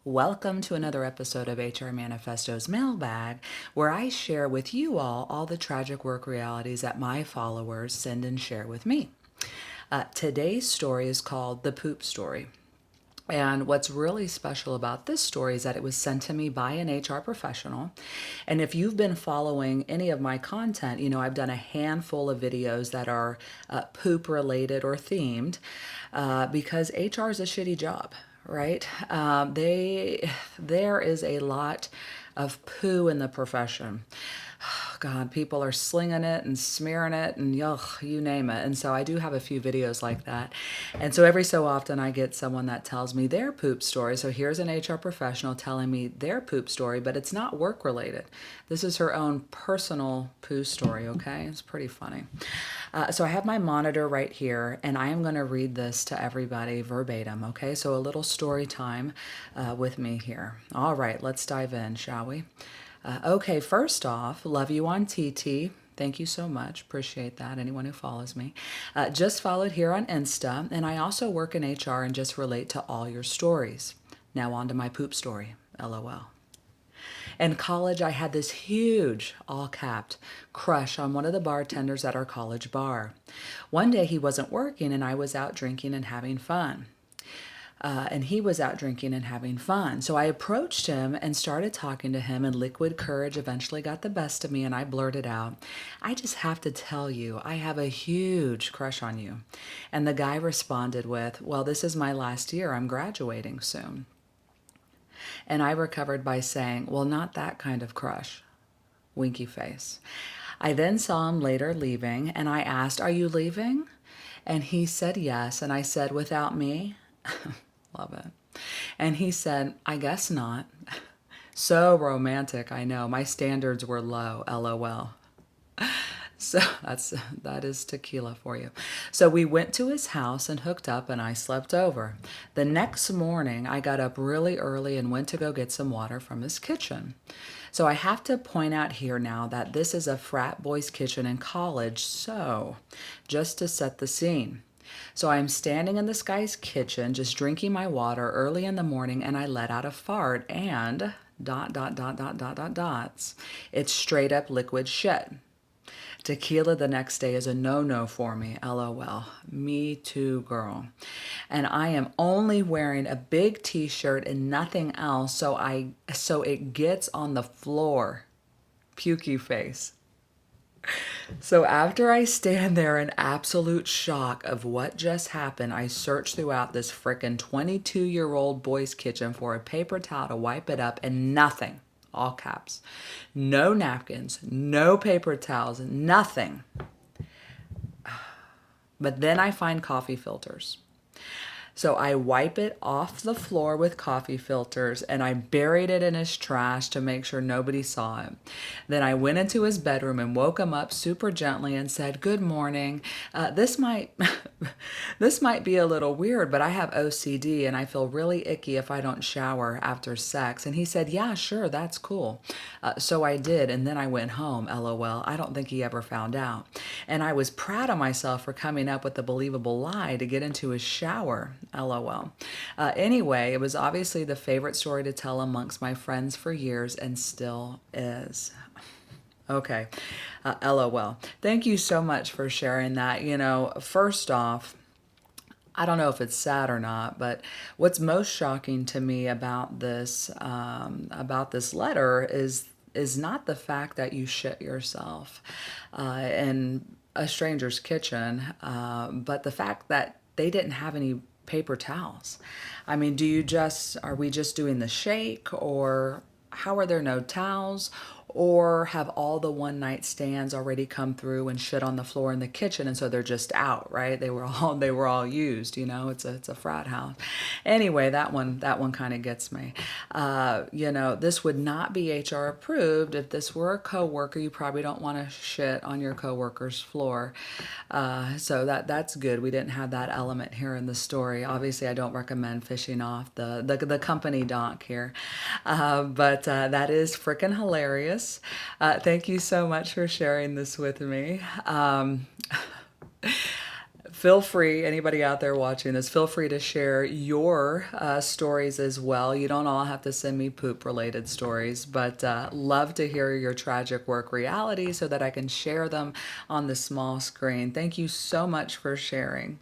Welcome to another episode of HR Manifesto's Mailbag, where I share with you all the tragic work realities that my followers send and share with me. Today's story is called The Poop Story. And what's really special about this story is that it was sent to me by an HR professional. And if you've been following any of my content, you know I've done a handful of videos that are poop related or themed because HR is a shitty job, right? There is a lot of poo in the profession. God, people are slinging it and smearing it and yuck, you name it. And so I do have a few videos like that. And so every so often I get someone that tells me their poop story. So here's an HR professional telling me their poop story, but it's not work related. This is her own personal poo story, okay? It's pretty funny. So I have my monitor right here, and I am going to read this to everybody verbatim, okay? So a little story time with me here. All right, let's dive in, shall we? Okay, first off, love you on TT. Thank you so much. Appreciate that. Anyone who follows me. Just followed here on Insta, and I also work in HR and just relate to all your stories. Now on to my poop story. LOL. In college, I had this huge, all capped, crush on one of the bartenders at our college bar. One day he wasn't working, and I was out drinking and having fun. And he was out drinking and having fun. So I approached him and started talking to him, and liquid courage eventually got the best of me, and I blurted out, "I just have to tell you, I have a huge crush on you." And the guy responded with, "Well, this is my last year. I'm graduating soon." And I recovered by saying, "Well, not that kind of crush." Winky face. I then saw him later leaving, and I asked, "Are you leaving?" And he said yes, and I said, "Without me?" Love it. And he said, "I guess not." So romantic, I know. My standards were low, LOL. So that is tequila for you. So we went to his house and hooked up, and I slept over. The next morning, I got up really early and went to go get some water from his kitchen. So I have to point out here now that this is a frat boy's kitchen in college, so just to set the scene. So I'm standing in this guy's kitchen just drinking my water early in the morning, and I let out a fart and dots. It's straight up liquid shit. Tequila the next day is a no-no for me, LOL. Me too, girl. And I am only wearing a big t-shirt and nothing else, so it gets on the floor. Pukey face. So after I stand there in absolute shock of what just happened, I search throughout this frickin' 22-year-old boy's kitchen for a paper towel to wipe it up, and nothing. All caps. No napkins, no paper towels, nothing. But then I find coffee filters. So I wipe it off the floor with coffee filters, and I buried it in his trash to make sure nobody saw it. Then I went into his bedroom and woke him up super gently and said, "Good morning. This might this might be a little weird, but I have OCD and I feel really icky if I don't shower after sex." And he said, "Yeah, sure, that's cool." So I did, and then I went home. LOL. I don't think he ever found out. And I was proud of myself for coming up with a believable lie to get into his shower. LOL. Anyway, it was obviously the favorite story to tell amongst my friends for years and still is. Okay. LOL. Thank you so much for sharing that. You know, first off, I don't know if it's sad or not, but what's most shocking to me about this letter is not the fact that you shit yourself in a stranger's kitchen, but the fact that they didn't have any paper towels. I mean, are we just doing the shake, or how are there no towels? Or have all the one night stands already come through and shit on the floor in the kitchen, and so they're just out, right? They were all used, you know. It's a frat house. Anyway, that one kind of gets me. This would not be HR approved. If this were a coworker, you probably don't want to shit on your coworker's floor. So that's good. We didn't have that element here in the story. Obviously, I don't recommend fishing off the company dock here, but that is freaking hilarious. Thank you so much for sharing this with me. Feel free, anybody out there watching this, feel free to share your stories as well. You don't all have to send me poop related stories, but love to hear your tragic work reality so that I can share them on the small screen. Thank you so much for sharing.